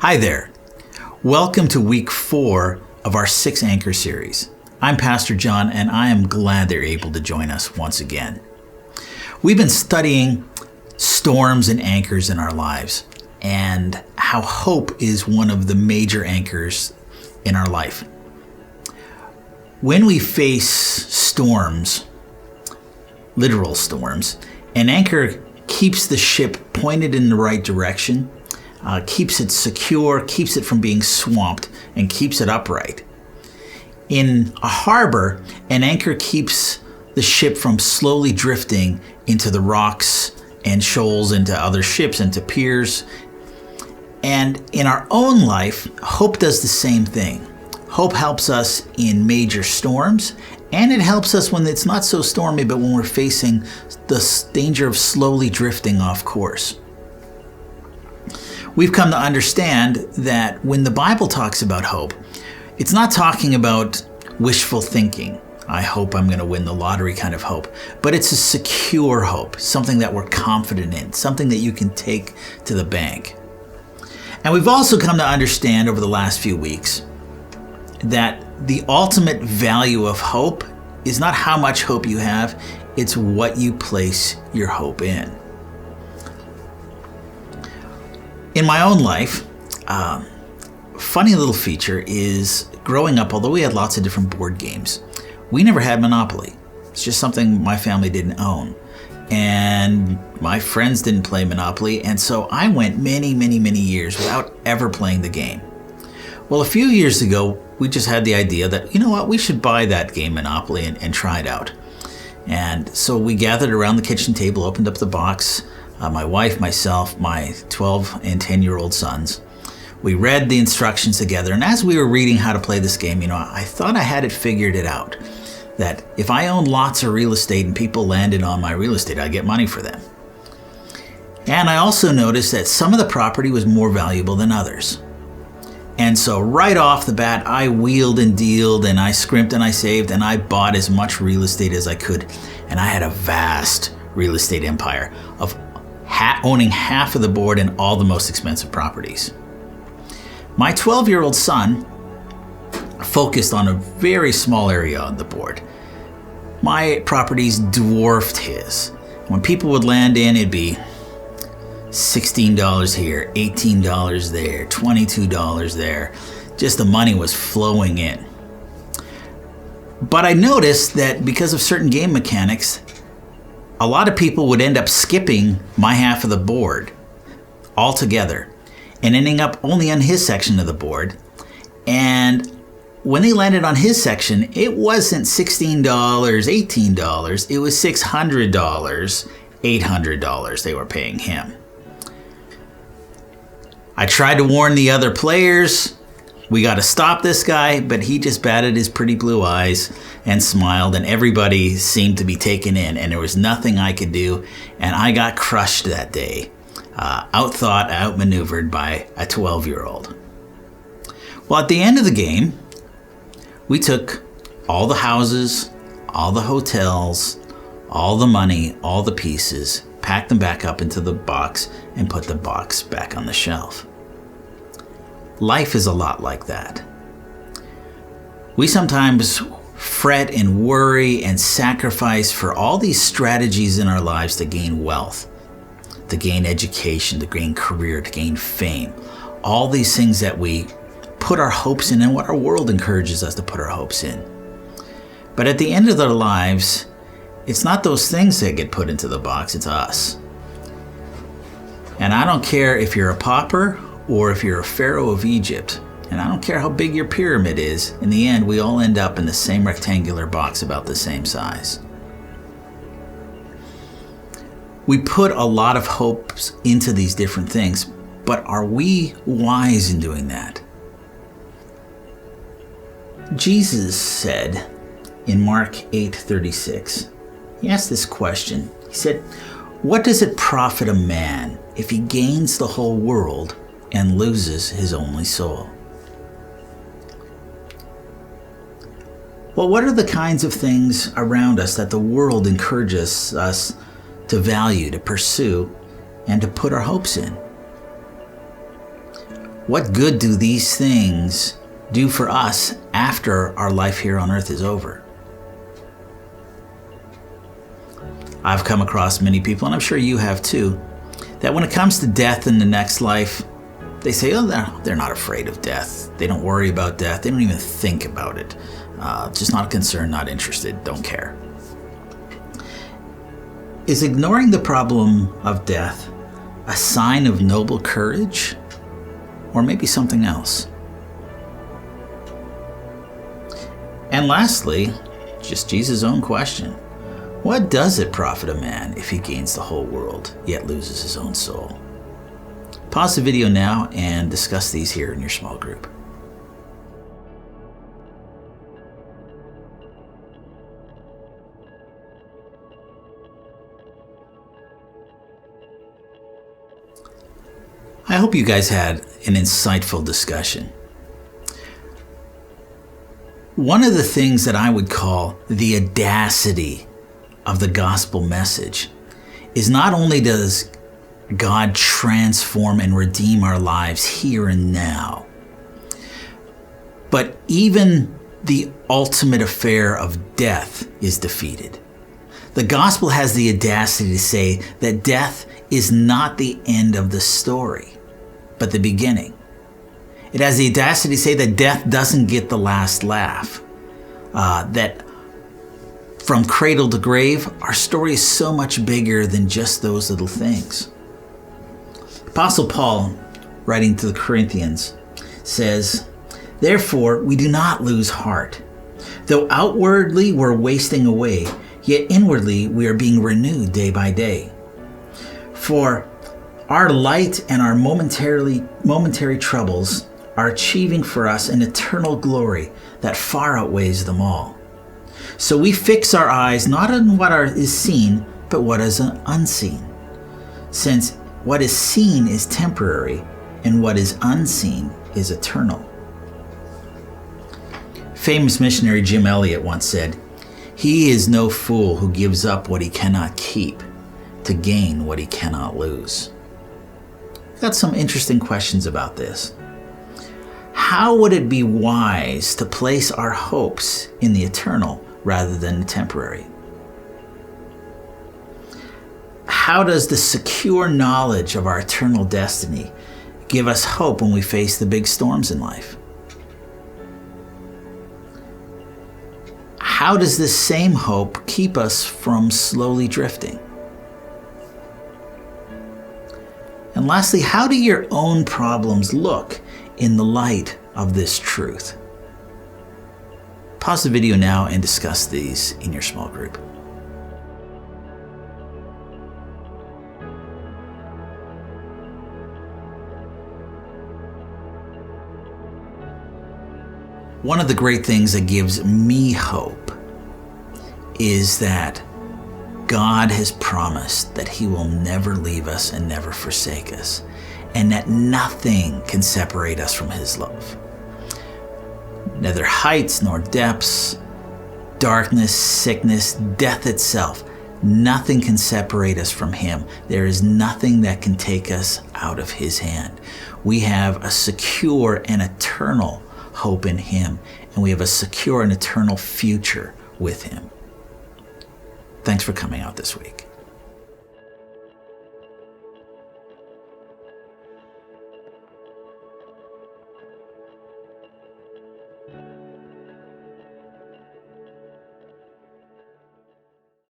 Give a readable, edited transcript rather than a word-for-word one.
Hi there. Welcome to week 4 of our 6 Anchor series. I'm Pastor John, and I am glad they're able to join us once again. We've been studying storms and anchors in our lives, and how hope is one of the major anchors in our life. When we face storms, literal storms, an anchor keeps the ship pointed in the right direction, keeps it secure, keeps it from being swamped, and keeps it upright. In a harbor, an anchor keeps the ship from slowly drifting into the rocks and shoals, into other ships, into piers. And in our own life, hope does the same thing. Hope helps us in major storms, and it helps us when it's not so stormy, but when we're facing the danger of slowly drifting off course. We've come to understand that when the Bible talks about hope, it's not talking about wishful thinking. I hope I'm going to win the lottery kind of hope. But it's a secure hope, something that we're confident in, something that you can take to the bank. And we've also come to understand over the last few weeks that the ultimate value of hope is not how much hope you have, it's what you place your hope in. In my own life, funny little feature is growing up, although we had lots of different board games, we never had Monopoly. It's just something my family didn't own. And my friends didn't play Monopoly, and so I went many years without ever playing the game. Well, a few years ago, we just had the idea that, you know what, we should buy that game Monopoly and try it out. And so we gathered around the kitchen table, opened up the box, my wife, myself, my 12 and 10-year-old sons. We read the instructions together, and as we were reading how to play this game, I thought I had it figured out. That if I owned lots of real estate and people landed on my real estate, I'd get money for them. And I also noticed that some of the property was more valuable than others. And so right off the bat, I wheeled and dealed, and I scrimped and I saved, and I bought as much real estate as I could. And I had a vast real estate empire of owning half of the board and all the most expensive properties. My 12-year-old son focused on a very small area on the board. My properties dwarfed his. When people would land in, it'd be $16 here, $18 there, $22 there. Just the money was flowing in. But I noticed that because of certain game mechanics, a lot of people would end up skipping my half of the board altogether and ending up only on his section of the board. And when they landed on his section, it wasn't $16, $18, it was $600, $800 they were paying him. I tried to warn the other players, we got to stop this guy, but he just batted his pretty blue eyes and smiled, and everybody seemed to be taken in, and there was nothing I could do, and I got crushed that day, outthought, outmaneuvered by a 12-year-old. Well, at the end of the game, we took all the houses, all the hotels, all the money, all the pieces, packed them back up into the box, and put the box back on the shelf. Life is a lot like that. We sometimes fret and worry and sacrifice for all these strategies in our lives to gain wealth, to gain education, to gain career, to gain fame. All these things that we put our hopes in and what our world encourages us to put our hopes in. But at the end of their lives, it's not those things that get put into the box, it's us. And I don't care if you're a pauper or if you're a pharaoh of Egypt, and I don't care how big your pyramid is, in the end, we all end up in the same rectangular box about the same size. We put a lot of hopes into these different things, but are we wise in doing that? Jesus said in Mark 8:36, he asked this question. He said, "What does it profit a man if he gains the whole world and loses his only soul?" Well, what are the kinds of things around us that the world encourages us to value, to pursue, and to put our hopes in? What good do these things do for us after our life here on earth is over? I've come across many people, and I'm sure you have too, that when it comes to death in the next life, they say, oh, they're not afraid of death. They don't worry about death. They don't even think about it. Just not concerned, not interested, don't care. Is ignoring the problem of death a sign of noble courage, or maybe something else? And lastly, just Jesus' own question. What does it profit a man if he gains the whole world, yet loses his own soul? Pause the video now and discuss these here in your small group. I hope you guys had an insightful discussion. One of the things that I would call the audacity of the gospel message is not only does God transform and redeem our lives here and now, but even the ultimate affair of death is defeated. The gospel has the audacity to say that death is not the end of the story, but the beginning. It has the audacity to say that death doesn't get the last laugh, that from cradle to grave, our story is so much bigger than just those little things. Apostle Paul, writing to the Corinthians, says, "Therefore we do not lose heart. Though outwardly we're wasting away, yet inwardly we are being renewed day by day. For our light and our momentary troubles are achieving for us an eternal glory that far outweighs them all. So we fix our eyes not on what is seen, but what is unseen. Since what is seen is temporary, and what is unseen is eternal." Famous missionary Jim Elliot once said, "He is no fool who gives up what he cannot keep to gain what he cannot lose." Got some interesting questions about this. How would it be wise to place our hopes in the eternal rather than the temporary? How does the secure knowledge of our eternal destiny give us hope when we face the big storms in life? How does this same hope keep us from slowly drifting? And lastly, how do your own problems look in the light of this truth? Pause the video now and discuss these in your small group. One of the great things that gives me hope is that God has promised that He will never leave us and never forsake us, and that nothing can separate us from His love. Neither heights nor depths, darkness, sickness, death itself, nothing can separate us from Him. There is nothing that can take us out of His hand. We have a secure and eternal hope in Him, and we have a secure and eternal future with Him. Thanks for coming out this week.